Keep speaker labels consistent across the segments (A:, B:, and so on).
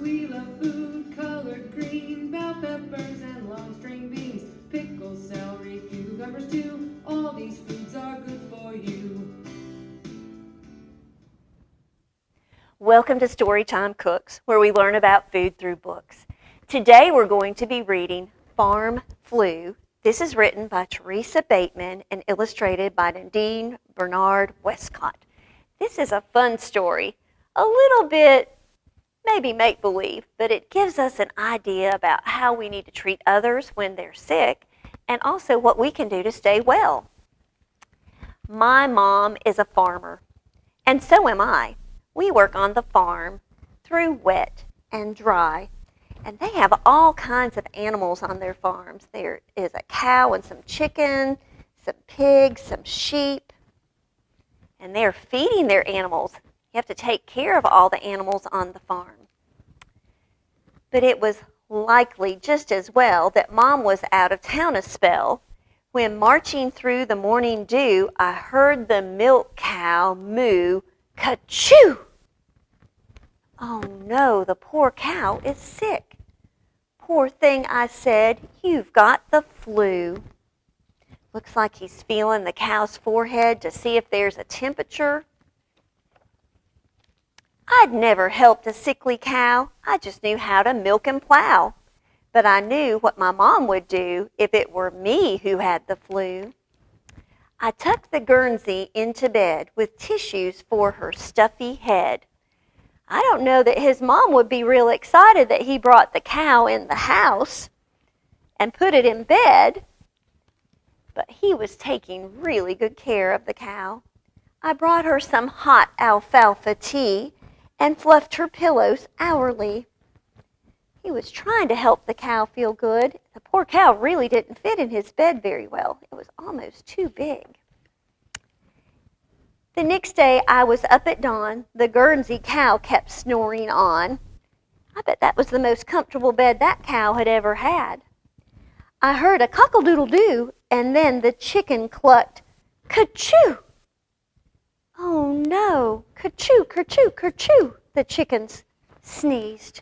A: We love food colored green, bell peppers and long string beans, pickles, celery, cucumbers too. All these foods are good for you.
B: Welcome to Storytime Cooks, where we learn about food through books. Today we're going to be reading Farm Flue. This is written by Teresa Bateman and illustrated by Nadine Bernard Westcott. This is a fun story, a little bit maybe make-believe, but it gives us an idea about how we need to treat others when they're sick and also what we can do to stay well. My mom is a farmer, and so am I. We work on the farm through wet and dry, and they have all kinds of animals on their farms. There is a cow and some chicken, some pigs, some sheep, and they're feeding their animals. You have to take care of all the animals on the farm. But it was likely just as well that Mom was out of town a spell. When marching through the morning dew, I heard the milk cow moo, ka-choo! Oh no, the poor cow is sick. Poor thing, I said, you've got the flu. Looks like he's feeling the cow's forehead to see if there's a temperature. I'd never helped a sickly cow. I just knew how to milk and plow. But I knew what my mom would do if it were me who had the flu. I tucked the Guernsey into bed with tissues for her stuffy head. I don't know that his mom would be real excited that he brought the cow in the house and put it in bed, but he was taking really good care of the cow. I brought her some hot alfalfa tea and fluffed her pillows hourly. He was trying to help the cow feel good. The poor cow really didn't fit in his bed very well. It was almost too big. The next day I was up at dawn. The Guernsey cow kept snoring on. I bet that was the most comfortable bed that cow had ever had. I heard a cockle-doodle-doo, and then the chicken clucked, ka-choo! Oh no, ka-choo, ka-choo, ka-choo, the chickens sneezed.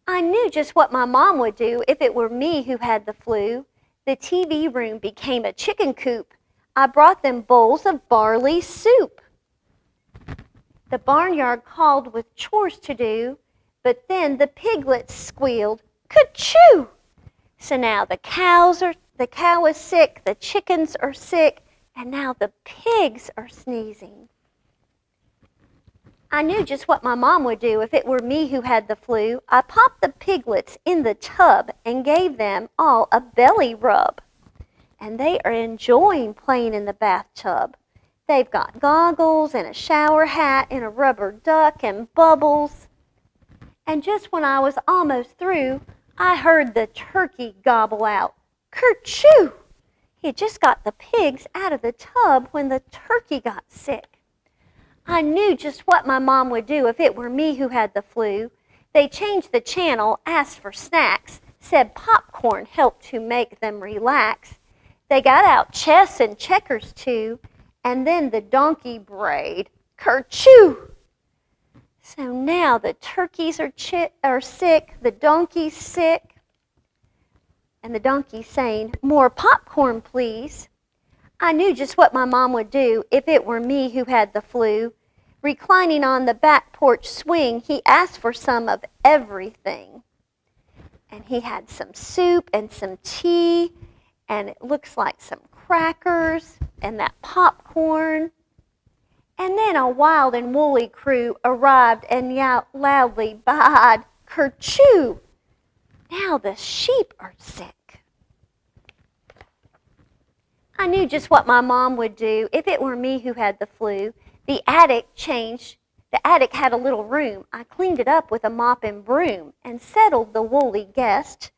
B: I knew just what my mom would do if it were me who had the flu. The TV room became a chicken coop. I brought them bowls of barley soup. The barnyard called with chores to do, but then the piglets squealed, ka-choo! So now the cow is sick, the chickens are sick, and now the pigs are sneezing. I knew just what my mom would do if it were me who had the flu. I popped the piglets in the tub and gave them all a belly rub. And they are enjoying playing in the bathtub. They've got goggles and a shower hat and a rubber duck and bubbles. And just when I was almost through, I heard the turkey gobble out, kerchoo! He had just got the pigs out of the tub when the turkey got sick. I knew just what my mom would do if it were me who had the flu. They changed the channel, asked for snacks, said popcorn helped to make them relax. They got out chess and checkers too, and then the donkey brayed, kerchoo! So now the turkeys are sick, the donkey's sick, and the donkey's saying, more popcorn, please. I knew just what my mom would do if it were me who had the flu. Reclining on the back porch swing, he asked for some of everything. And he had some soup and some tea, and it looks like some crackers and that popcorn. And then a wild and woolly crew arrived and loudly baaed, kerchoo! Now the sheep are sick. I knew just what my mom would do if it were me who had the flu. The attic had a little room. I cleaned it up with a mop and broom and settled the woolly guest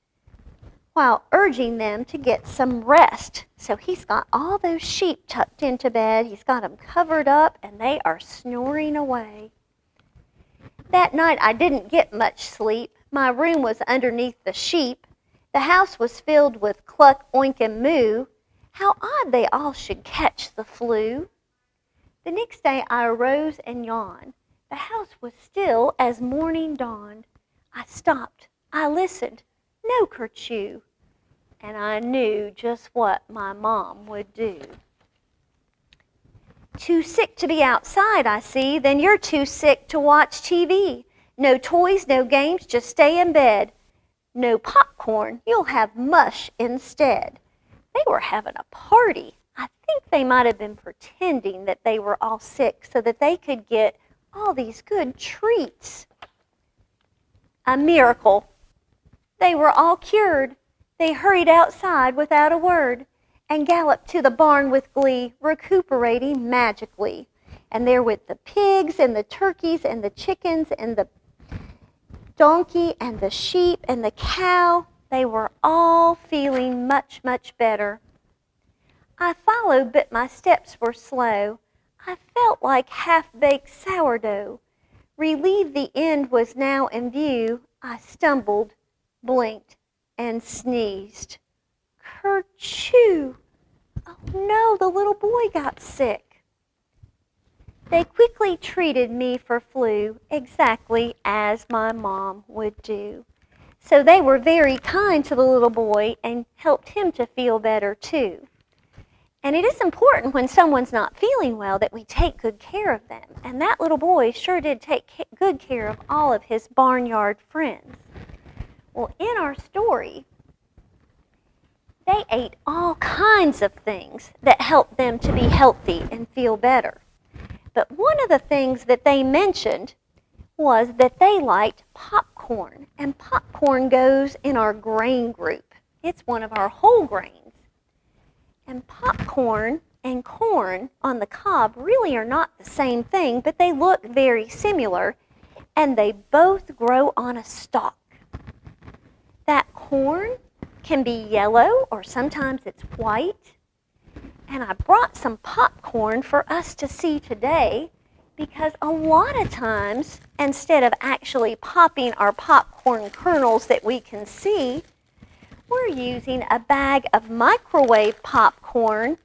B: while urging them to get some rest. So he's got all those sheep tucked into bed. He's got them covered up, and they are snoring away. That night I didn't get much sleep. My room was underneath the sheep. The house was filled with cluck, oink, and moo. How odd they all should catch the flu. The next day I arose and yawned. The house was still as morning dawned. I stopped. I listened. No kerchew. And I knew just what my mom would do. Too sick to be outside, I see. Then you're too sick to watch TV. No toys, no games, just stay in bed. No popcorn, you'll have mush instead. They were having a party. I think they might have been pretending that they were all sick so that they could get all these good treats. A miracle. They were all cured. They hurried outside without a word and galloped to the barn with glee, recuperating magically. And there with the pigs and the turkeys and the chickens and the donkey and the sheep and the cow, they were all feeling much, much better. I followed, but my steps were slow. I felt like half-baked sourdough. Relieved the end was now in view, I stumbled, blinked, and sneezed. Kerchoo! Oh no, the little boy got sick. They quickly treated me for flu, exactly as my mom would do. So they were very kind to the little boy and helped him to feel better too. And it is important when someone's not feeling well that we take good care of them. And that little boy sure did take good care of all of his barnyard friends. Well, in our story, they ate all kinds of things that helped them to be healthy and feel better. But one of the things that they mentioned was that they liked popcorn. And popcorn goes in our grain group. It's one of our whole grains. And popcorn and corn on the cob really are not the same thing, but they look very similar, and they both grow on a stalk. That corn can be yellow, or sometimes it's white. And I brought some popcorn for us to see today because a lot of times, instead of actually popping our popcorn kernels that we can see, we're using a bag of microwave popcorn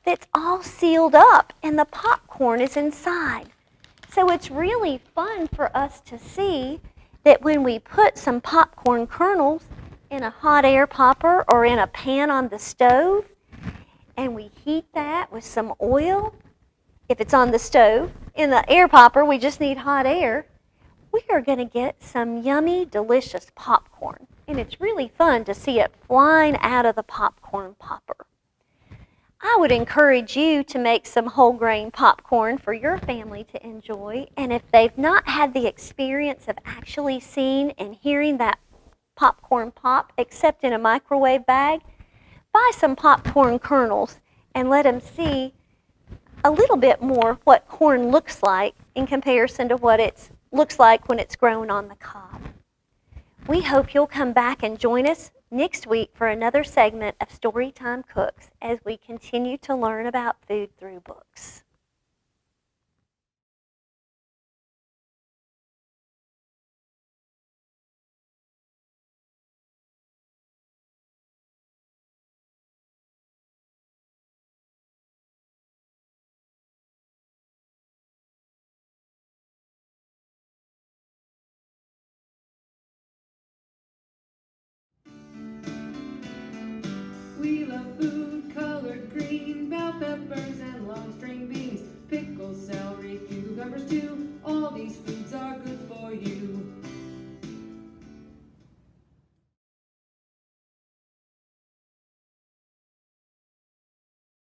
B: that's all sealed up and the popcorn is inside. So it's really fun for us to see that when we put some popcorn kernels in a hot air popper or in a pan on the stove and we heat that with some oil, if it's on the stove, in the air popper we just need hot air, we are going to get some yummy, delicious popcorn. And it's really fun to see it flying out of the popcorn popper. I would encourage you to make some whole grain popcorn for your family to enjoy. And if they've not had the experience of actually seeing and hearing that popcorn pop, except in a microwave bag, buy some popcorn kernels and let them see a little bit more what corn looks like in comparison to what it looks like when it's grown on the cob. We hope you'll come back and join us next week for another segment of Storytime Cooks as we continue to learn about food through books.
A: We love food colored green, bell peppers and long string beans, pickles, celery, cucumbers too. All these foods are good